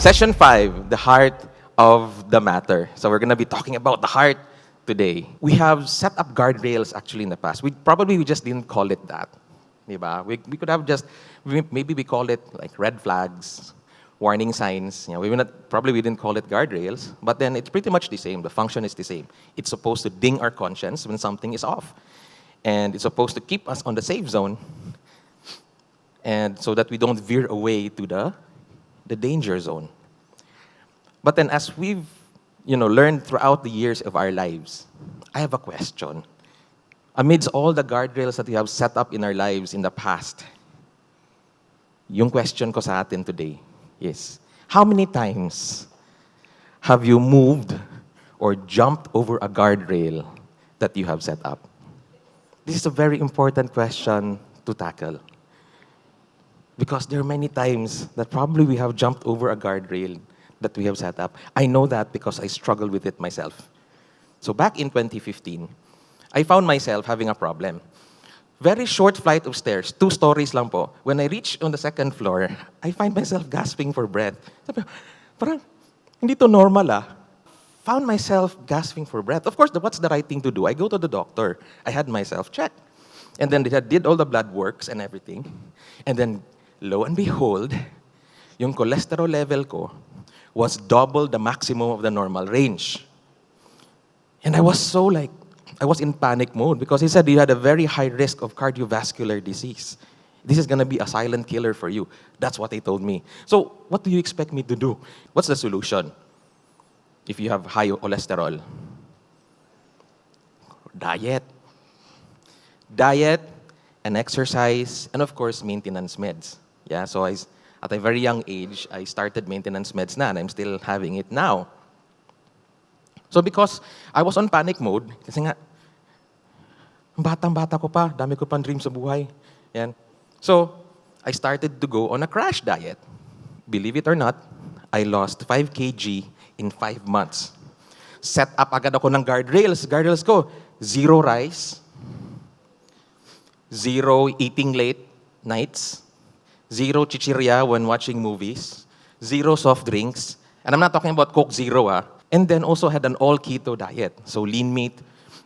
Session 5, the heart of the matter. So we're going to be talking about the heart today. We have set up guardrails actually in the past. We just didn't call it that. Diba? We could have just, maybe we call it like red flags, warning signs. Probably we didn't call it guardrails, but then it's pretty much the same. The function is the same. It's supposed to ding our conscience when something is off. And it's supposed to keep us on the safe zone, and so that we don't veer away to the danger zone. But then as we've learned throughout the years of our lives, I have a question. Amidst all the guardrails that we have set up in our lives in the past, yung question ko sa atin today is, how many times have you moved or jumped over a guardrail that you have set up? This is a very important question to tackle. Because there are many times that probably we have jumped over a guardrail that we have set up. I know that because I struggled with it myself. So back in 2015, I found myself having a problem. Very short flight of stairs, 2 stories lang po. When I reach on the 2nd floor, I find myself gasping for breath. Sabi, parang, hindi to normal . Found myself gasping for breath. Of course, what's the right thing to do? I go to the doctor. I had myself checked. And then they did all the blood works and everything. And then, lo and behold, yung cholesterol level ko was double the maximum of the normal range. And I was in panic mode because he said you had a very high risk of cardiovascular disease. This is going to be a silent killer for you. That's what they told me. So what do you expect me to do? What's the solution if you have high cholesterol? Diet. Diet and exercise, and of course, maintenance meds. Yeah, so at a very young age, I started maintenance meds na, and I'm still having it now. So because I was on panic mode, kasi nga, batang-bata ko pa, dami ko pang dream sa buhay. Yan. So, I started to go on a crash diet. Believe it or not, I lost 5 kg in 5 months. Set up agad ako ng guardrails. Guardrails ko, 0 rice, 0 eating late nights, 0 chichirya when watching movies, 0 soft drinks, and I'm not talking about Coke Zero. And then also had an all-keto diet, so lean meat.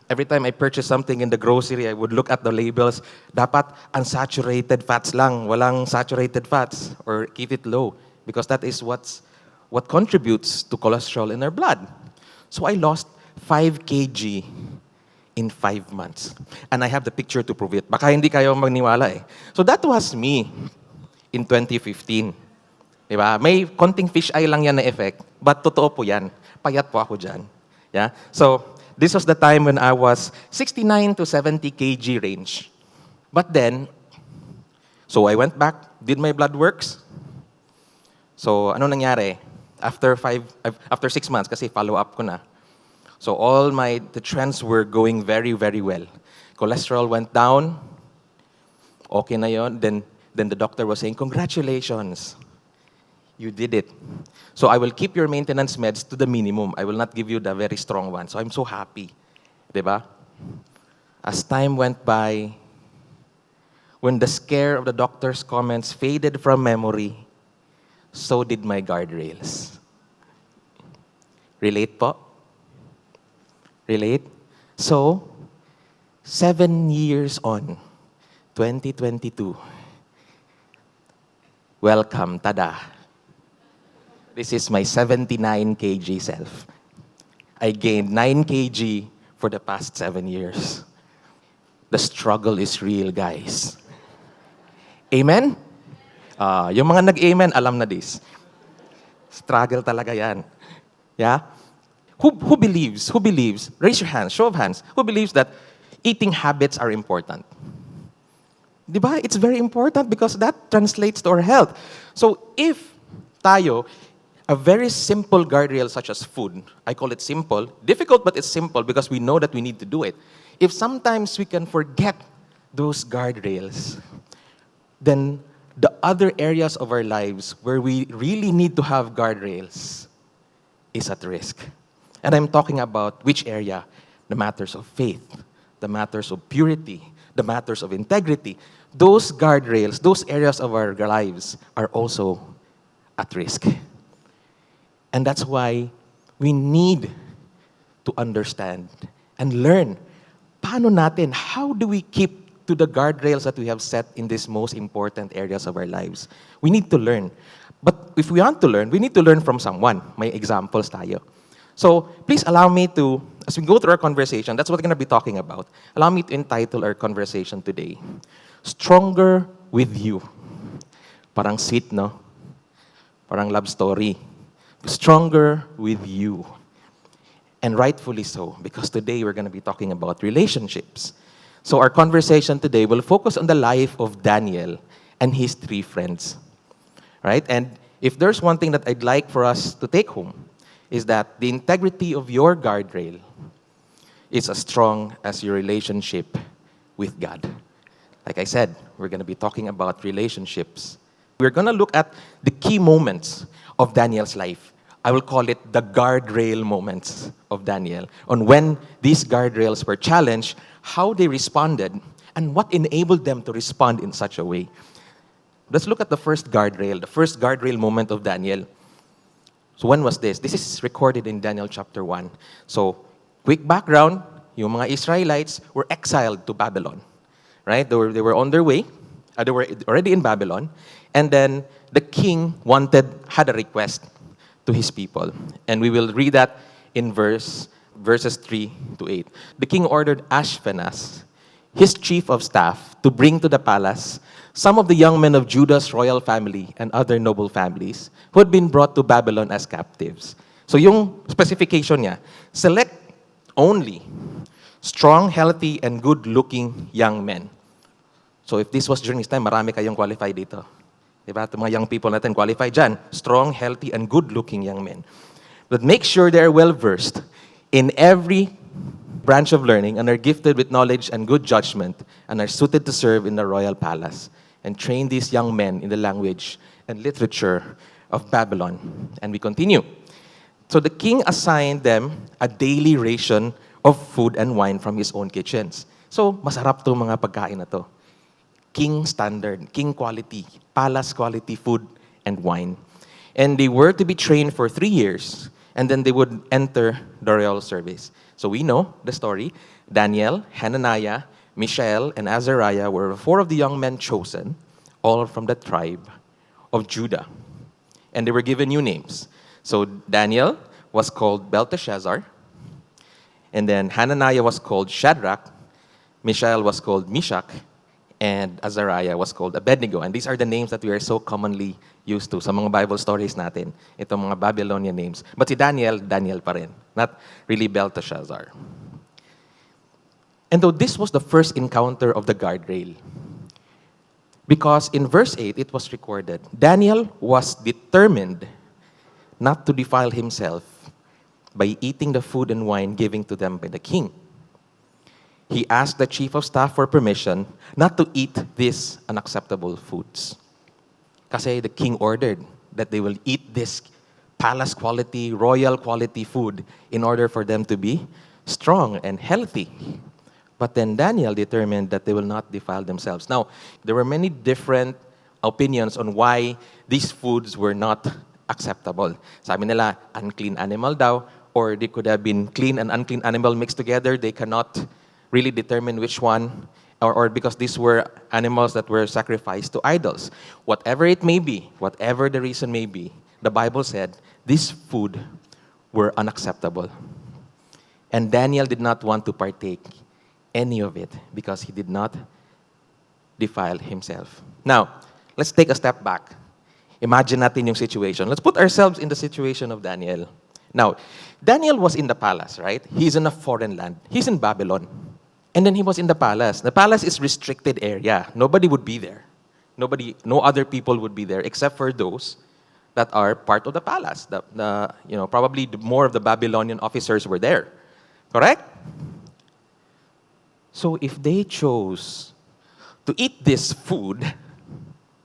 Every time I purchase something in the grocery, I would look at the labels. Dapat unsaturated fats lang, walang saturated fats, or keep it low, because that is what contributes to cholesterol in our blood. So I lost 5 kg in 5 months. And I have the picture to prove it. Baka hindi kayo magniwala eh. So that was me in 2015. Diba? May konting fish eye lang yan na effect, but totoo po yan. Payat po ako dyan. Yeah? So this was the time when I was 69 to 70 kg range. But then, so I went back, did my blood works. So ano nangyari? After 6 months, kasi follow-up ko na. So the trends were going very, very well. Cholesterol went down. Okay na yon. Then the doctor was saying, congratulations. You did it. So I will keep your maintenance meds to the minimum. I will not give you the very strong one. So I'm so happy. Diba? As time went by, when the scare of the doctor's comments faded from memory, so did my guardrails. Relate po? Relate? So, 7 years on, 2022, welcome, tada. This is my 79 kg self. I gained 9 kg for the past 7 years. The struggle is real, guys. Amen? Yung mga nag-amen, alam na this. Struggle talaga yan. Yeah? Who believes, raise your hands, show of hands, who believes that eating habits are important? Diba? It's very important because that translates to our health. So if tayo, a very simple guardrail such as food, I call it simple, difficult but it's simple because we know that we need to do it. If sometimes we can forget those guardrails, then the other areas of our lives where we really need to have guardrails is at risk. And I'm talking about which area? The matters of faith, the matters of purity, the matters of integrity. Those guardrails, those areas of our lives are also at risk. And that's why we need to understand and learn. How do we keep to the guardrails that we have set in these most important areas of our lives? We need to learn. But if we want to learn, we need to learn from someone. May examples tayo. So please allow me to, as we go through our conversation, that's what we're going to be talking about. Allow me to entitle our conversation today, Stronger with You. Parang sweet, no? Parang love story. Stronger with You. And rightfully so, because today we're going to be talking about relationships. So our conversation today will focus on the life of Daniel and his 3 friends. Right? And if there's one thing that I'd like for us to take home, is that the integrity of your guardrail is as strong as your relationship with God. Like I said, we're going to be talking about relationships. We're going to look at the key moments of Daniel's life. I will call it the guardrail moments of Daniel, on when these guardrails were challenged, how they responded, and what enabled them to respond in such a way. Let's look at the first guardrail moment of Daniel. So when was this? This is recorded in Daniel chapter 1. So, quick background, yung mga Israelites were exiled to Babylon. Right? They were on their way. They were already in Babylon. And then the king had a request to his people. And we will read that in verses 3 to 8. The king ordered Ashpenaz, his chief of staff, to bring to the palace some of the young men of Judah's royal family and other noble families who had been brought to Babylon as captives. So yung specification niya, select only strong, healthy, and good-looking young men. So if this was during this time, marami kayong qualified dito. Diba? Itong mga young people natin qualified dyan. Strong, healthy, and good-looking young men. But make sure they're well-versed in every branch of learning and are gifted with knowledge and good judgment and are suited to serve in the royal palace. And train these young men in the language and literature of Babylon. And we continue. So the king assigned them a daily ration of food and wine from his own kitchens. So masarap to mga pagkain na to. King standard, king quality, palace quality food and wine. And they were to be trained for 3 years, and then they would enter the royal service. So we know the story. Daniel, Hananiah, Mishael, and Azariah were 4 of the young men chosen, all from the tribe of Judah. And they were given new names. So Daniel was called Belteshazzar, and then Hananiah was called Shadrach, Mishael was called Meshach, and Azariah was called Abednego. And these are the names that we are so commonly used to sa mga Bible stories natin, itong mga Babylonian names. But si Daniel, Daniel pa rin, not really Belteshazzar. And though this was the first encounter of the guardrail, because in verse 8 it was recorded, Daniel was determined not to defile himself by eating the food and wine given to them by the king. He asked the chief of staff for permission not to eat these unacceptable foods. Kasi the king ordered that they will eat this palace quality, royal quality food in order for them to be strong and healthy. But then Daniel determined that they will not defile themselves. Now, there were many different opinions on why these foods were not acceptable. Sabi nila, unclean animal daw, or they could have been clean and unclean animal mixed together. They cannot really determine which one, or because these were animals that were sacrificed to idols. Whatever it may be, whatever the reason may be, the Bible said these food were unacceptable. And Daniel did not want to partake any of it because he did not defile himself. Now, let's take a step back. Imagine natin yung situation. Let's put ourselves in the situation of Daniel. Now, Daniel was in the palace, right? He's in a foreign land. He's in Babylon. And then he was in the palace. The palace is restricted area. Nobody would be there. No other people would be there except for those that are part of the palace. Probably more of the Babylonian officers were there. Correct? So if they chose to eat this food,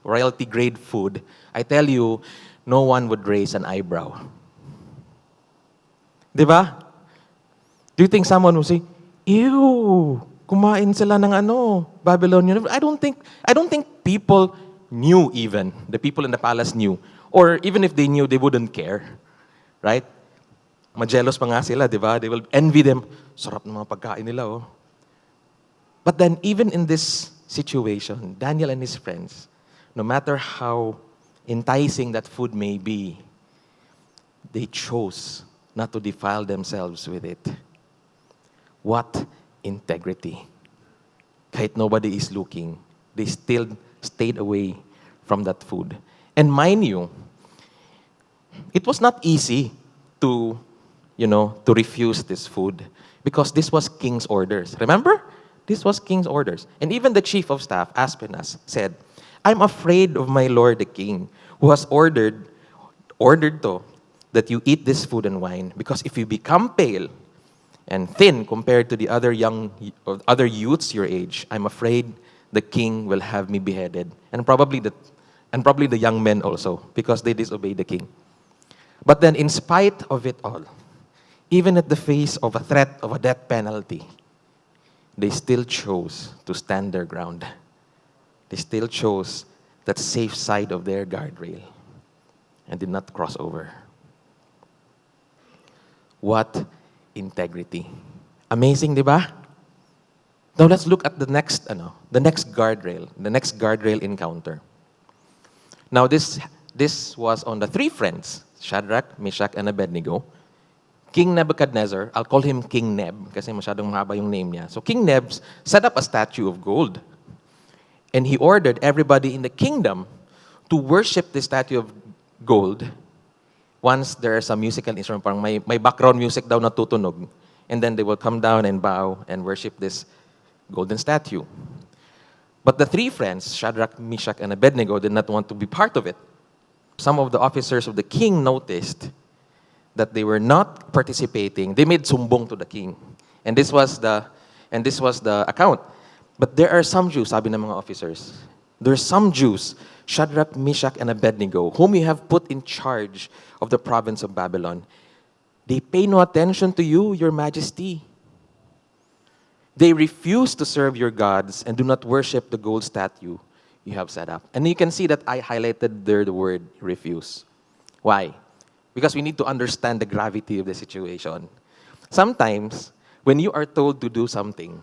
royalty grade food, I tell you, no one would raise an eyebrow. Diba? Do you think someone will say, ew, kumain sila ng Babylonian? I don't think people knew even. The people in the palace knew. Or even if they knew, they wouldn't care. Right? Majealous pa nga sila, di ba? They will envy them. Sarap ng mga pagkain nila, oh. But then, even in this situation, Daniel and his friends, no matter how enticing that food may be, they chose not to defile themselves with it. What integrity. Kahit nobody is looking, they still stayed away from that food. And mind you, it was not easy to, to refuse this food because this was king's orders. Remember? This was king's orders. And even the chief of staff, Aspenas, said, I'm afraid of my lord the king, who has ordered to, that you eat this food and wine, because if you become pale and thin compared to the other youths your age, I'm afraid the king will have me beheaded. And probably the young men also, because they disobeyed the king. But then, in spite of it all, even at the face of a threat of a death penalty, they still chose to stand their ground. They still chose that safe side of their guardrail and did not cross over. What integrity. Amazing, di ba? Now let's look at the next guardrail encounter. Now this was on the three friends, Shadrach, Meshach, and Abednego. King Nebuchadnezzar, I'll call him King Neb kasi masyadong mahaba yung name niya. So King Neb set up a statue of gold. And he ordered everybody in the kingdom to worship this statue of gold once there is a musical instrument, parang may background music daw na tutunog. And then they will come down and bow and worship this golden statue. But the three friends, Shadrach, Meshach, and Abednego, did not want to be part of it. Some of the officers of the king noticed that they were not participating. They made sumbong to the king. And this was the account. But there are some Jews, sabi ng mga officers, there are some Jews, Shadrach, Meshach, and Abednego, whom you have put in charge of the province of Babylon. They pay no attention to you, your majesty. They refuse to serve your gods and do not worship the gold statue you have set up. And you can see that I highlighted there the word refuse. Why? Because we need to understand the gravity of the situation. Sometimes, when you are told to do something,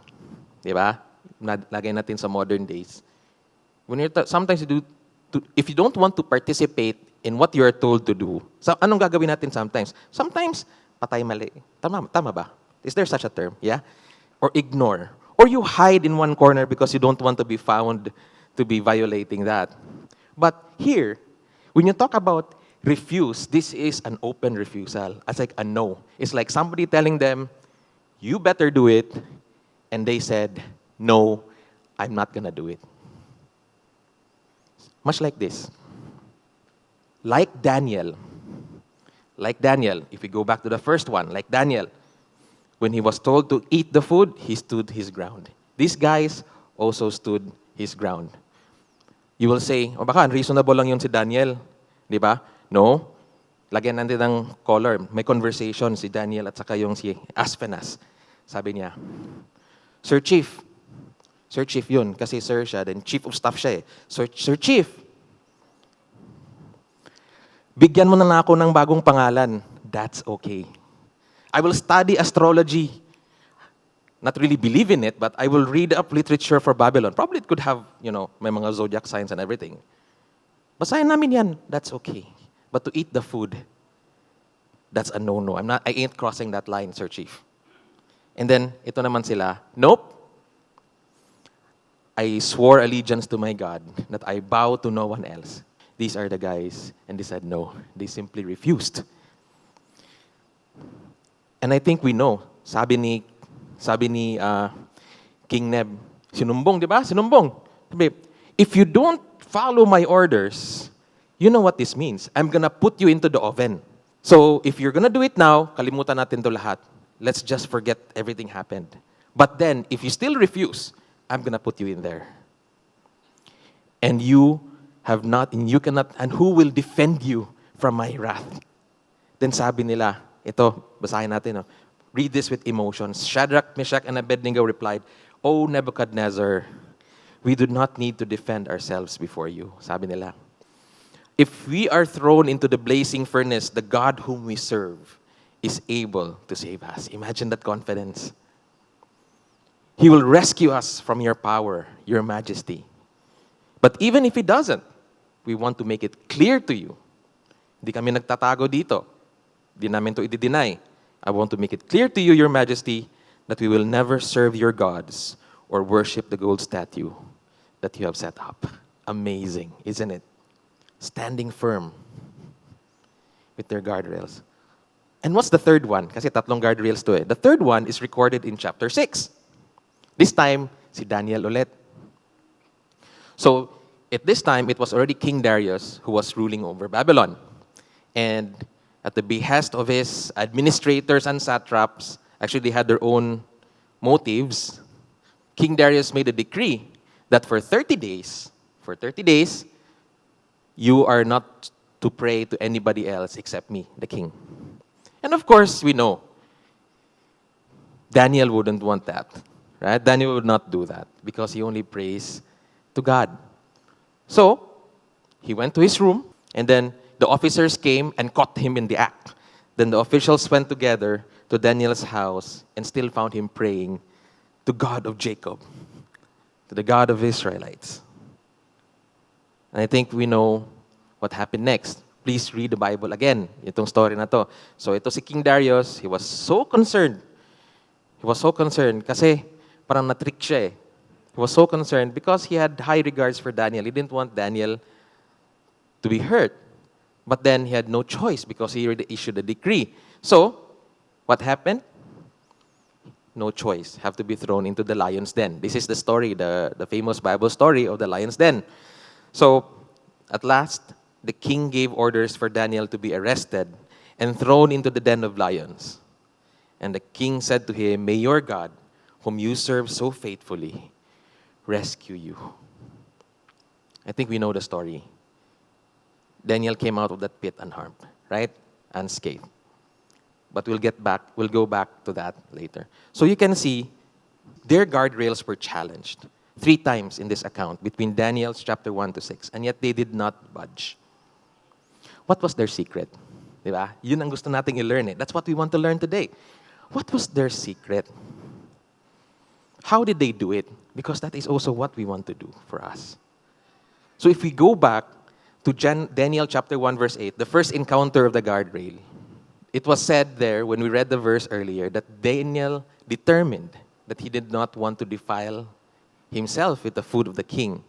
di ba? Lagay natin sa modern days. Sometimes if you don't want to participate in what you are told to do, so anong gagawin natin sometimes? Sometimes, patay mali. Tama ba? Is there such a term? Yeah? Or ignore. Or you hide in one corner because you don't want to be found to be violating that. But here, when you talk about refuse, this is an open refusal. It's like a no. It's like somebody telling them, you better do it. And they said, no, I'm not gonna do it. Much like this. Like Daniel, if we go back to the first one, like Daniel, when he was told to eat the food, he stood his ground. These guys also stood his ground. You will say, baka unreasonable lang yun si Daniel. Di ba? No. Lagyan natin ng color. May conversation si Daniel at saka yung si Aspenas. Sabi niya, Sir Chief yun, kasi sir siya, then chief of staff siya eh. Sir Chief, bigyan mo na ako ng bagong pangalan. That's okay. I will study astrology. Not really believe in it, but I will read up literature for Babylon. Probably it could have, may mga zodiac signs and everything. Basahin namin yan. That's okay. But to eat the food, that's a no-no. I ain't crossing that line, Sir Chief. And then, ito naman sila, nope. I swore allegiance to my God that I bow to no one else. These are the guys, and they said no. They simply refused. And I think we know, sabi ni King Neb, sinumbong, di ba? Sinumbong. If you don't follow my orders, you know what this means. I'm gonna put you into the oven. So if you're gonna do it now, kalimutan natin to lahat. Let's just forget everything happened. But then, if you still refuse, I'm gonna put you in there. And you cannot, and who will defend you from my wrath? Then sabi nila, ito, basahin natin. Read this with emotions. Shadrach, Meshach, and Abednego replied, O Nebuchadnezzar, we do not need to defend ourselves before you. Sabi nila. If we are thrown into the blazing furnace, the God whom we serve is able to save us. Imagine that confidence. He will rescue us from your power, your majesty. But even if He doesn't, we want to make it clear to you. Hindi kami nagtatago dito. Di namin to i-deny. I want to make it clear to you, your majesty, that we will never serve your gods or worship the gold statue that you have set up. Amazing, isn't it? Standing firm with their guardrails. And what's the third one? Kasi tatlong guardrails to eh. The third one is recorded in chapter 6. This time, si Daniel ulit. So, at this time, it was already King Darius who was ruling over Babylon. And at the behest of his administrators and satraps, actually they had their own motives, King Darius made a decree that for 30 days, you are not to pray to anybody else except me, the king. And of course, we know, Daniel wouldn't want that, right? Daniel would not do that because he only prays to God. So, he went to his room, and then the officers came and caught him in the act. Then the officials went together to Daniel's house and still found him praying to God of Jacob, to the God of Israelites. And I think we know what happened next. Please read the Bible again. Itong story na to. So ito si King Darius, he was so concerned. He was so concerned kasi parang na-trick siya eh. He was so concerned because he had high regards for Daniel. He didn't want Daniel to be hurt. But then he had no choice because he already issued a decree. So, what happened? No choice. Have to be thrown into the lion's den. This is the story, the famous Bible story of the lion's den. So, at last, the king gave orders for Daniel to be arrested and thrown into the den of lions. And the king said to him, "May your God, whom you serve so faithfully, rescue you." I think we know the story. Daniel came out of that pit unharmed, right? Unscathed. But we'll go back to that later. So you can see, their guardrails were challenged 3 times in this account between Daniel's chapter 1 to 6, and yet they did not budge. What was their secret? Diba? Yun ang gusto nating i-learn eh. That's what we want to learn today. What was their secret? How did they do it? Because that is also what we want to do for us. So if we go back to Daniel chapter 1 verse 8, the first encounter of the guardrail, it was said there when we read the verse earlier that Daniel determined that he did not want to defile himself with the food of the king.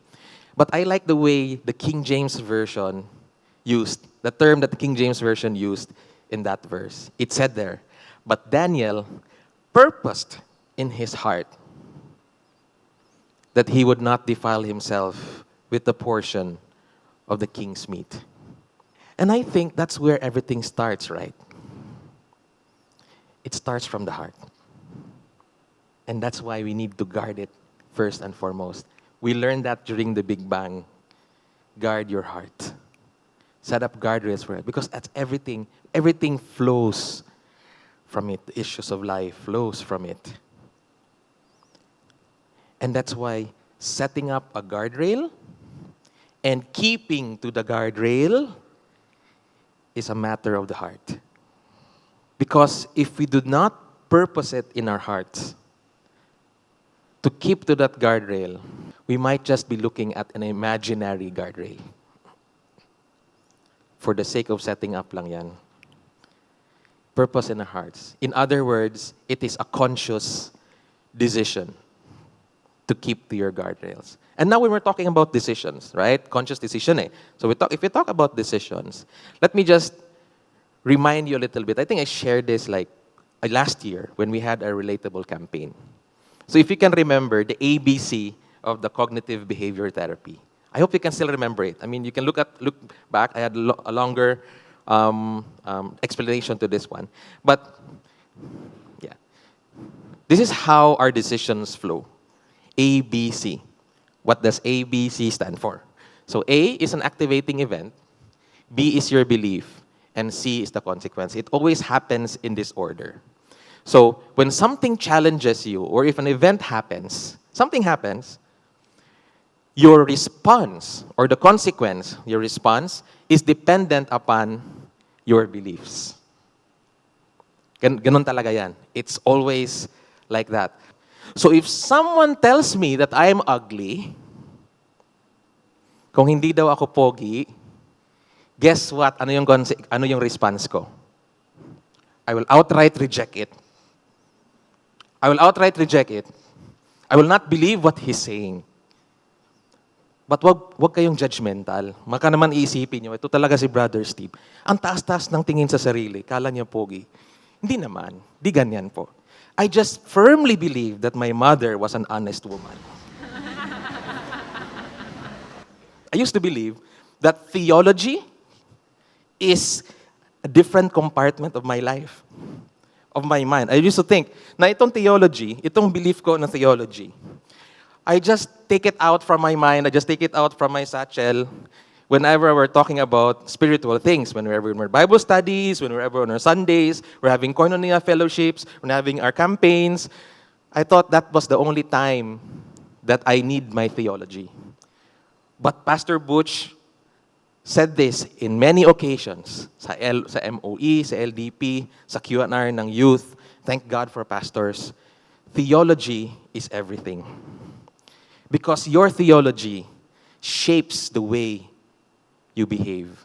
But I like the way the King James Version used, the term that the King James Version used in that verse. It said there, "But Daniel purposed in his heart that he would not defile himself with the portion of the king's meat." And I think that's where everything starts, right? It starts from the heart. And that's why we need to guard it first and foremost. We learned that during the Big Bang. Guard your heart. Set up guardrails for it. Because that's everything. Everything flows from it. The issues of life flows from it. And that's why setting up a guardrail and keeping to the guardrail is a matter of the heart. Because if we do not purpose it in our hearts to keep to that guardrail, we might just be looking at an imaginary guardrail. For the sake of setting up lang yan. Purpose in our hearts. In other words, it is a conscious decision to keep to your guardrails. And now when we're talking about decisions, right? Conscious decision eh. So if we talk about decisions, let me just remind you a little bit. I think I shared this like last year when we had our Relatable campaign. So if you can remember the ABC of the cognitive behavior therapy, I hope you can still remember it. I mean, you can look back. I had a longer explanation to this one. But yeah, this is how our decisions flow. ABC. What does ABC stand for? So A is an activating event, B is your belief, and C is the consequence. It always happens in this order. So when something challenges you, or if an event happens, something happens, your response or the consequence, your response, is dependent upon your beliefs. Ganun talaga yan. It's always like that. So if someone tells me that I am ugly, kung hindi daw ako pogi, guess what? Ano yung response ko? I will outright reject it. I will outright reject it. I will not believe what he's saying. But wag kayong judgmental. Maka naman iisipin nyo, ito talaga si Brother Steve. Ang taas-taas ng tingin sa sarili, kala niya pogi. Hindi naman. Di ganyan po. I just firmly believe that my mother was an honest woman. I used to believe that theology is a different compartment of my life, of my mind. I used to think na itong theology, itong belief ko na theology, I just take it out from my mind, I just take it out from my satchel whenever we're talking about spiritual things, whenever we're in Bible studies, whenever on our Sundays, we're having koinonia fellowships, we're having our campaigns. I thought that was the only time that I need my theology. But Pastor Butch said this in many occasions sa MOE, sa LDP, sa Q&R ng youth. Thank God for pastors. Theology is everything. Because your theology shapes the way you behave.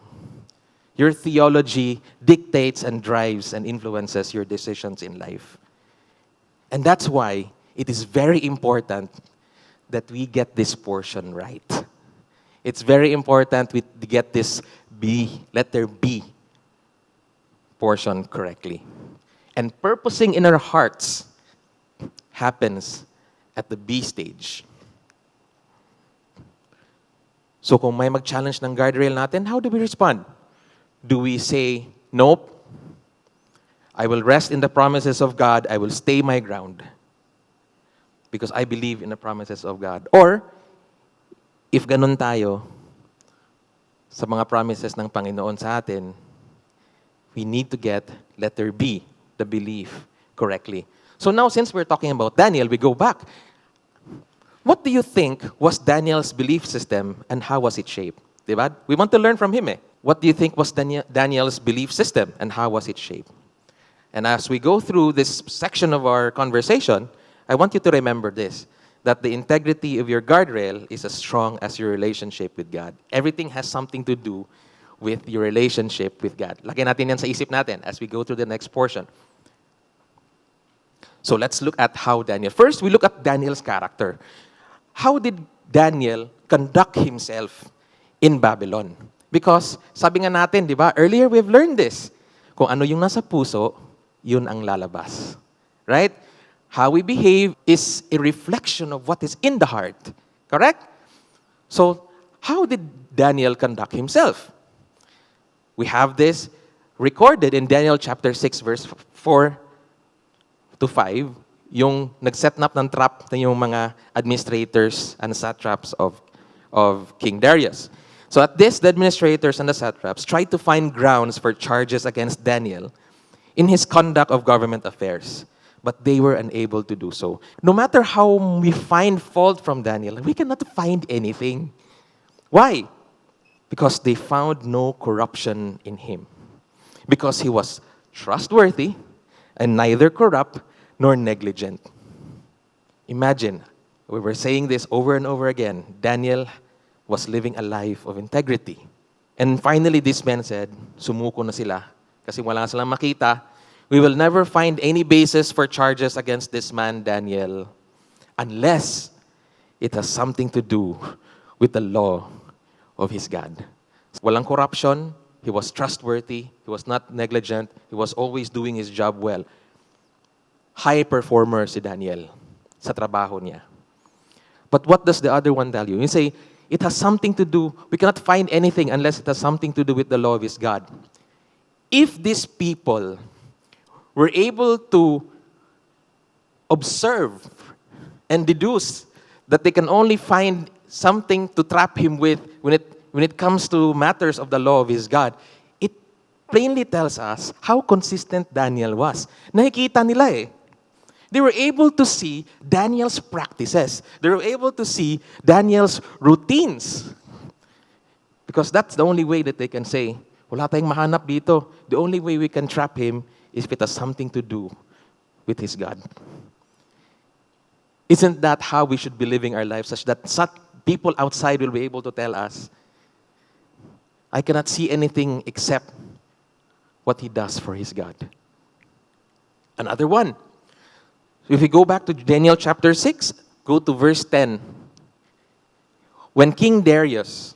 Your theology dictates and drives and influences your decisions in life. And that's why it is very important that we get this portion right. It's very important we get this letter B portion correctly. And purposing in our hearts happens at the B stage. So kung may mag-challenge ng guardrail natin, how do we respond? Do we say, nope, I will rest in the promises of God, I will stay my ground because I believe in the promises of God? Or, if ganun tayo sa mga promises ng Panginoon sa atin, we need to get letter B, the belief, correctly. So now, since we're talking about Daniel, we go back. What do you think was Daniel's belief system and how was it shaped? Diba? We want to learn from him. What do you think was Daniel's belief system and how was it shaped? And as we go through this section of our conversation, I want you to remember this, that the integrity of your guardrail is as strong as your relationship with God. Everything has something to do with your relationship with God. Lagyan natin yan sa isip natin as we go through the next portion. So let's look at how Daniel... First, we look at Daniel's character. How did Daniel conduct himself in Babylon? Because sabi nga natin, di ba, earlier we've learned this. Kung ano yung nasa puso, yun ang lalabas. Right? How we behave is a reflection of what is in the heart. Correct? So, how did Daniel conduct himself? We have this recorded in Daniel chapter 6, verse 4 to 5, yung nag-set up ng trap na yung mga administrators and satraps of King Darius. So at this, the administrators and the satraps tried to find grounds for charges against Daniel in his conduct of government affairs. But they were unable to do so. No matter how we find fault from Daniel, we cannot find anything. Why? Because they found no corruption in him. Because he was trustworthy and neither corrupt nor negligent. Imagine, we were saying this over and over again, Daniel was living a life of integrity. And finally, this man said, sumuko na sila kasi wala silang makita. We will never find any basis for charges against this man, Daniel, unless it has something to do with the law of his God. Walang corruption, he was trustworthy, he was not negligent, he was always doing his job well. High performer si Daniel sa trabaho niya. But what does the other one tell you? You say, it has something to do, we cannot find anything unless it has something to do with the law of his God. If these people were able to observe and deduce that they can only find something to trap him with when it comes to matters of the law of his God, it plainly tells us how consistent Daniel was. Nakikita nila They were able to see Daniel's practices. They were able to see Daniel's routines. Because that's the only way that they can say, wala tayong mahanap dito. The only way we can trap him is if it has something to do with his God. Isn't that how we should be living our lives, such that such people outside will be able to tell us, I cannot see anything except what he does for his God. Another one. If we go back to Daniel chapter 6, go to verse 10. When King Darius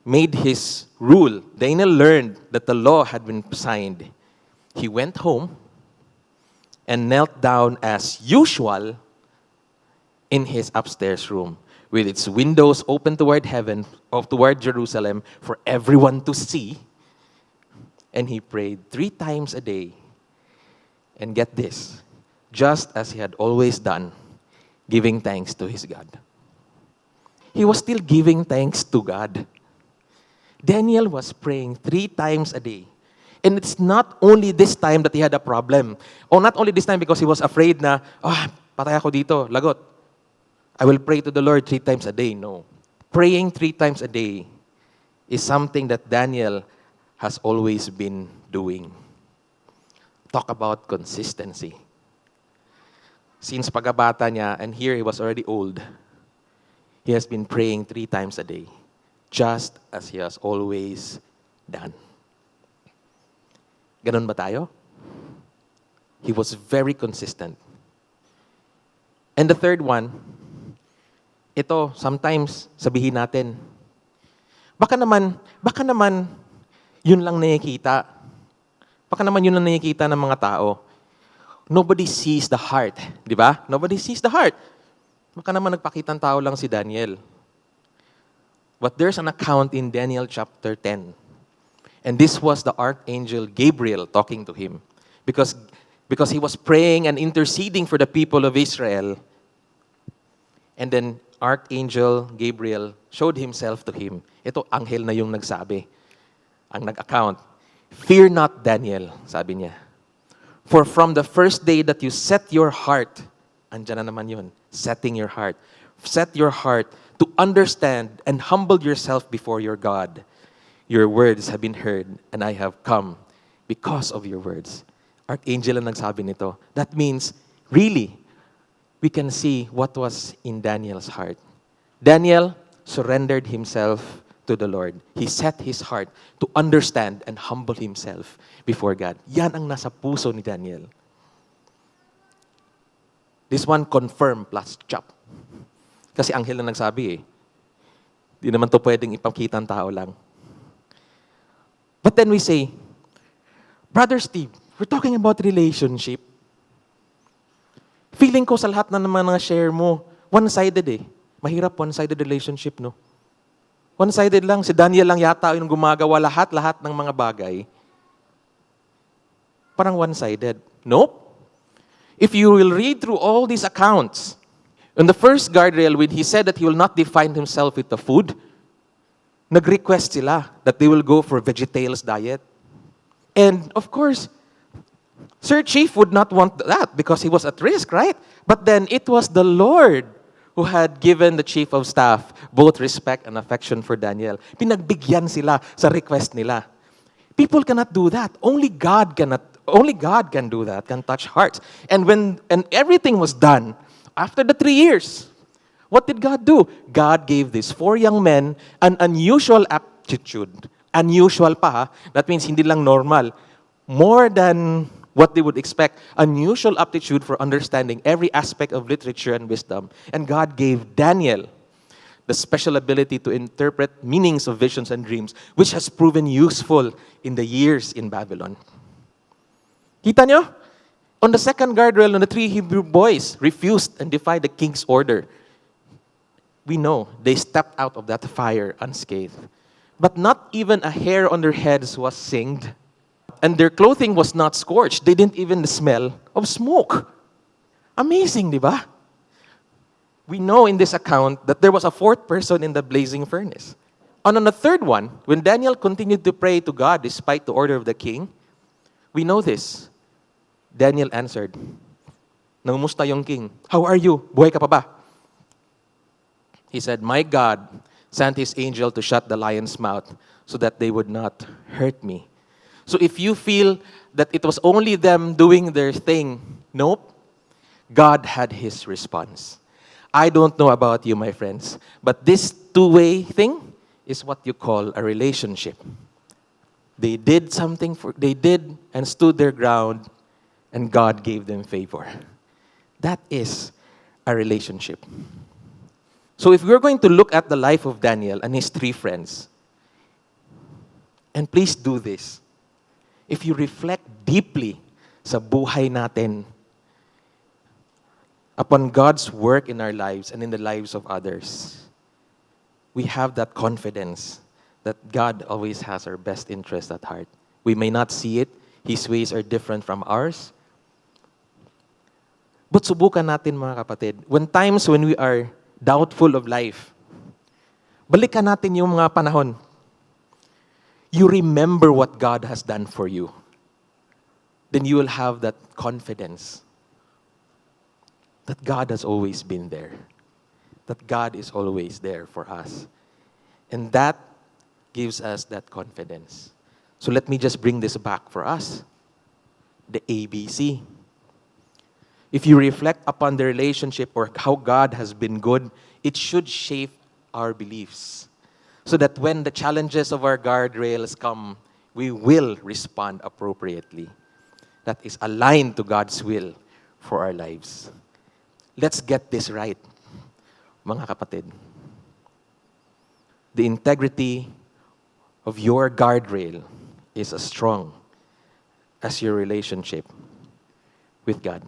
made his rule, Daniel learned that the law had been signed. He went home and knelt down as usual in his upstairs room, with its windows open toward heaven, or toward Jerusalem, for everyone to see. And he prayed 3 times a day. And get this, just as he had always done, giving thanks to his God. He was still giving thanks to God. Daniel was praying 3 times a day. And it's not only this time that he had a problem. Or not only this time because he was afraid na, patay ako dito, lagot. I will pray to the Lord 3 times a day. No. Praying 3 times a day is something that Daniel has always been doing. Talk about consistency. Since pagkabata niya, and here he was already old, he has been praying 3 times a day, just as he has always done. Ganon ba tayo? He was very consistent. And the third one, ito, sometimes sabihin natin, baka naman, yun lang nakikita. Baka naman yun lang nakikita ng mga tao. Nobody sees the heart. Di ba? Nobody sees the heart. Baka naman nagpakitang tao lang si Daniel. But there's an account in Daniel chapter 10. And this was the archangel Gabriel talking to him. Because he was praying and interceding for the people of Israel. And then Archangel Gabriel showed himself to him. Ito, anghel na yung nagsabi. Ang nag-account. Fear not, Daniel, sabi niya. For from the first day that you set your heart, andyan na naman yun, setting your heart. Set your heart to understand and humble yourself before your God. Your words have been heard, and I have come because of your words. Archangel ang nagsabi nito. That means, really, we can see what was in Daniel's heart. Daniel surrendered himself to the Lord. He set his heart to understand and humble himself before God. Yan ang nasa puso ni Daniel. This one confirm plus chop. Kasi anghel na nagsabi eh. Di naman to pwedeng ipakita ng tao lang. But then we say, Brother Steve, we're talking about relationship. Feeling ko sa lahat na naman mga share mo, one-sided eh. Mahirap one-sided relationship, no? One-sided lang. Si Daniel lang yata yung gumagawa lahat ng mga bagay. Parang one-sided. Nope. If you will read through all these accounts, in the first guardrail, when he said that he will not define himself with the food, nag-request sila that they will go for VeggieTales diet. And of course, Sir Chief would not want that because he was at risk, right? But then it was the Lord who had given the chief of staff both respect and affection for Daniel. Pinagbigyan sila sa request nila. People cannot do that. Only God can do that, can touch hearts. And everything was done, after the 3 years, what did God do? God gave these 4 young men an unusual aptitude. Unusual pa ha? That means hindi lang normal. More than what they would expect, unusual aptitude for understanding every aspect of literature and wisdom. And God gave Daniel the special ability to interpret meanings of visions and dreams, which has proven useful in the years in Babylon. Kita nyo? On the second guardrail, the 3 Hebrew boys refused and defied the king's order. We know they stepped out of that fire unscathed. But not even a hair on their heads was singed. And their clothing was not scorched. They didn't even smell of smoke. Amazing, di ba? We know in this account that there was a 4th person in the blazing furnace. And on the 3rd one, when Daniel continued to pray to God despite the order of the king, we know this. Daniel answered, Nangumusta yung king. How are you? Buhay ka pa ba? He said, my God sent his angel to shut the lion's mouth so that they would not hurt me. So if you feel that it was only them doing their thing, nope. God had his response. I don't know about you, my friends, but this two-way thing is what you call a relationship. They did they did and stood their ground, and God gave them favor. That is a relationship. So if we're going to look at the life of Daniel and his three friends, and please do this, if you reflect deeply sa buhay natin, upon God's work in our lives and in the lives of others, we have that confidence that God always has our best interest at heart. We may not see it. His ways are different from ours. But subukan natin, mga kapatid, when we are doubtful of life, balikan natin yung mga panahon. You remember what God has done for you. Then you will have that confidence that God has always been there. That God is always there for us. And that gives us that confidence. So let me just bring this back for us. The ABC. If you reflect upon the relationship or how God has been good, it should shape our beliefs. So that when the challenges of our guardrails come, we will respond appropriately. That is aligned to God's will for our lives. Let's get this right, mga kapatid. The integrity of your guardrail is as strong as your relationship with God.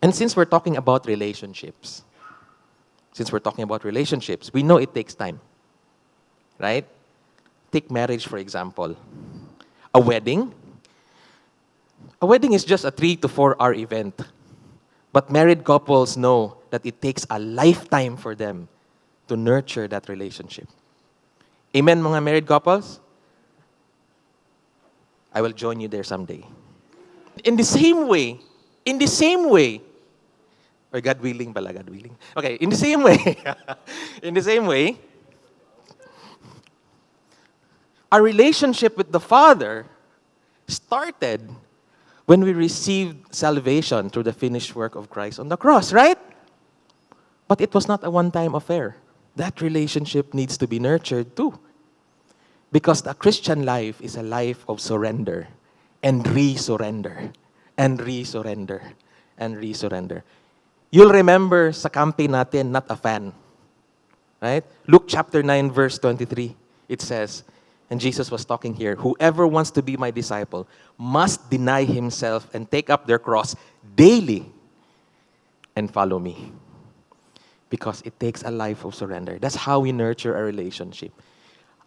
And since we're talking about relationships, we know it takes time. Right? Take marriage, for example. A wedding is just a 3 to 4 hour event. But married couples know that it takes a lifetime for them to nurture that relationship. Amen, mga married couples? I will join you there someday. In the same way, or God willing pala, God willing. Okay, in the same way, our relationship with the Father started when we received salvation through the finished work of Christ on the cross, right? But it was not a one-time affair. That relationship needs to be nurtured too. Because the Christian life is a life of surrender and re-surrender and re-surrender and re-surrender. You'll remember sa campaign natin, not a fan. Right? Luke chapter 9, verse 23, it says, and Jesus was talking here, whoever wants to be my disciple must deny himself and take up their cross daily and follow me. Because it takes a life of surrender. That's how we nurture a relationship.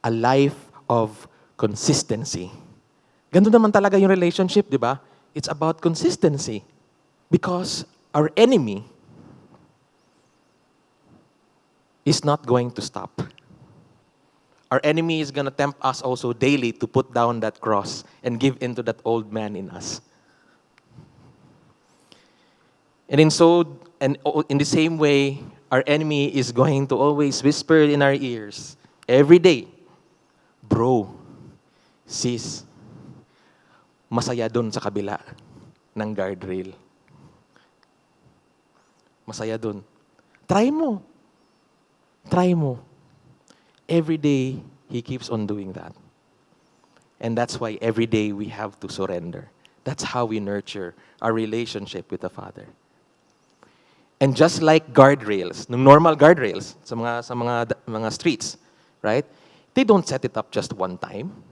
A life of consistency. Ganun naman talaga yung relationship, di ba? It's about consistency. Because our enemy is not going to stop. Our enemy is going to tempt us also daily to put down that cross and give into that old man in us. And in the same way, our enemy is going to always whisper in our ears every day, bro, sis, masaya dun sa kabila ng guardrail. Masaya dun. Try mo. Every day, he keeps on doing that. And that's why every day we have to surrender. That's how we nurture our relationship with the Father. And just like guardrails, normal guardrails sa mga streets, right? They don't set it up just one time.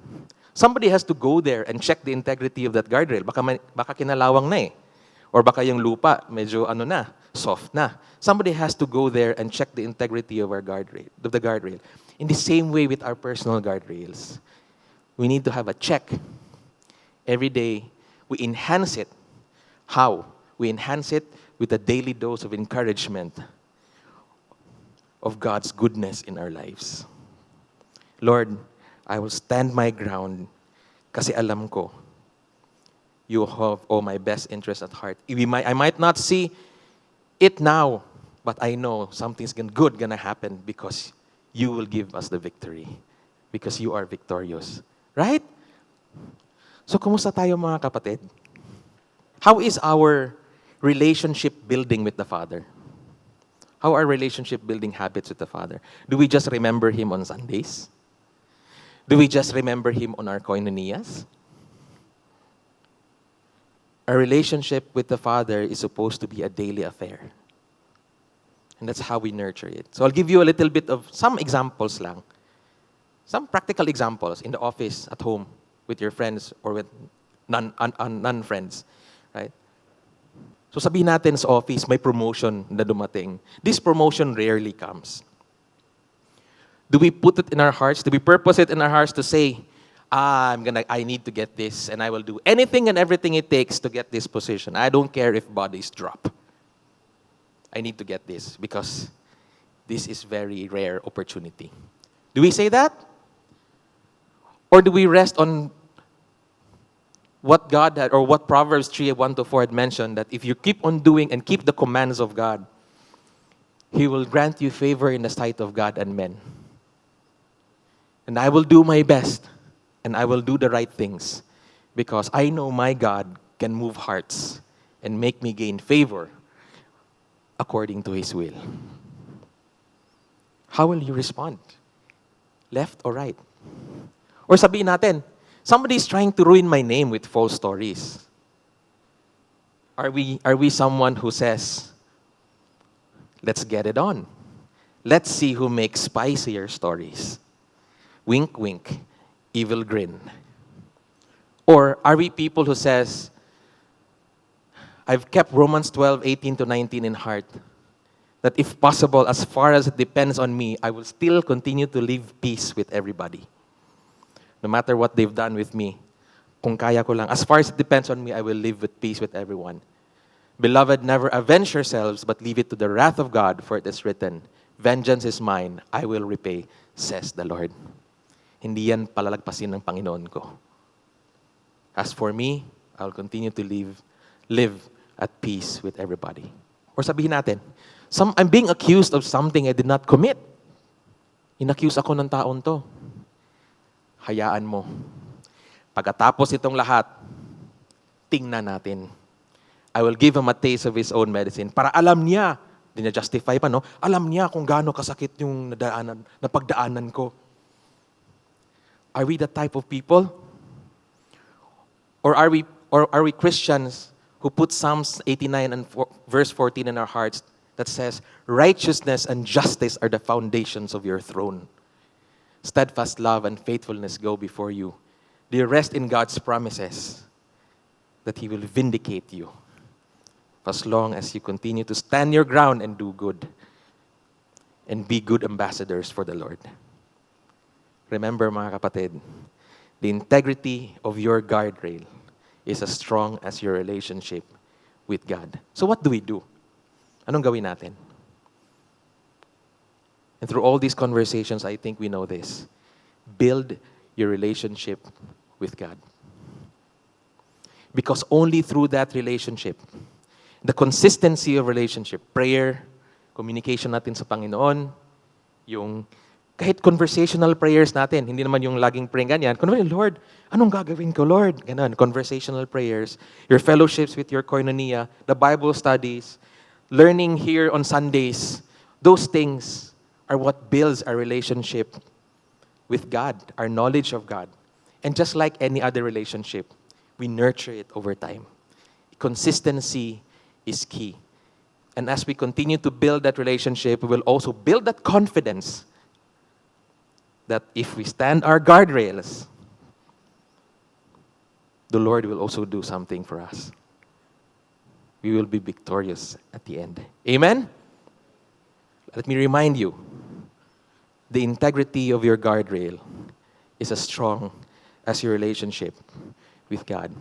Somebody has to go there and check the integrity of that guardrail. Baka kinalawang na eh. Or baka yung lupa medyo soft na. Somebody has to go there and check the integrity of the guardrail. In the same way with our personal guardrails, we need to have a check. Every day, we enhance it. How? We enhance it with a daily dose of encouragement of God's goodness in our lives. Lord, I will stand my ground kasi alam ko You have all my best interest at heart. I might not see it now, but I know something's good gonna happen because you will give us the victory. Because you are victorious. Right? So, kumusta tayo mga kapatid? How is our relationship building with the Father? How are relationship building habits with the Father? Do we just remember Him on Sundays? Do we just remember Him on our koinonias? Our relationship with the Father is supposed to be a daily affair. And that's how we nurture it. So I'll give you a little bit of some examples lang. Some practical examples in the office, at home, with your friends, or with non-friends. Right? So sabihin natin sa office, may promotion na dumating. This promotion rarely comes. Do we put it in our hearts? Do we purpose it in our hearts to say, I need to get this, and I will do anything and everything it takes to get this position. I don't care if bodies drop. I need to get this because this is very rare opportunity. Do we say that? Or do we rest on what God had, or what Proverbs 3:1-4 had mentioned, that if you keep on doing and keep the commands of God, He will grant you favor in the sight of God and men. And I will do my best, and I will do the right things, because I know my God can move hearts and make me gain favor according to His will. How will you respond? Left or right? Or sabihin natin, somebody is trying to ruin my name with false stories. Are we someone who says, let's get it on. Let's see who makes spicier stories. Wink, wink, evil grin. Or are we people who says, I've kept Romans 12:18-19 in heart, that if possible, as far as it depends on me, I will still continue to live peace with everybody. No matter what they've done with me, kung kaya ko lang, as far as it depends on me, I will live with peace with everyone. Beloved, never avenge yourselves, but leave it to the wrath of God, for it is written, vengeance is mine, I will repay, says the Lord. Hindi yan palalagpasin ng Panginoon ko. As for me, I'll continue to live at peace with everybody. Or sabihin natin, I'm being accused of something I did not commit. Inaccuse ako ng taon to. Hayaan mo. Pagkatapos itong lahat, tingnan natin. I will give him a taste of his own medicine. Para alam niya, hindi niya justify pa, no? Alam niya kung gaano kasakit yung napagdaanan ko. Are we the type of people? Or are we Christians who put Psalms 89 and verse 14 in our hearts that says, righteousness and justice are the foundations of your throne. Steadfast love and faithfulness go before you. Do you rest in God's promises that He will vindicate you as long as you continue to stand your ground and do good and be good ambassadors for the Lord? Remember, mga kapatid, the integrity of your guardrail is as strong as your relationship with God. So what do we do? Anong gawin natin? And through all these conversations, I think we know this. Build your relationship with God. Because only through that relationship, the consistency of relationship, prayer, communication natin sa Panginoon, yung kahit conversational prayers natin, hindi naman yung laging praying ganyan. Kunwari, Lord, anong gagawin ko, Lord? Ganon, conversational prayers, your fellowships with your koinonia, the Bible studies, learning here on Sundays, those things are what builds our relationship with God, our knowledge of God. And just like any other relationship, we nurture it over time. Consistency is key. And as we continue to build that relationship, we will also build that confidence that if we stand our guardrails, the Lord will also do something for us. We will be victorious at the end. Amen? Let me remind you, the integrity of your guardrail is as strong as your relationship with God.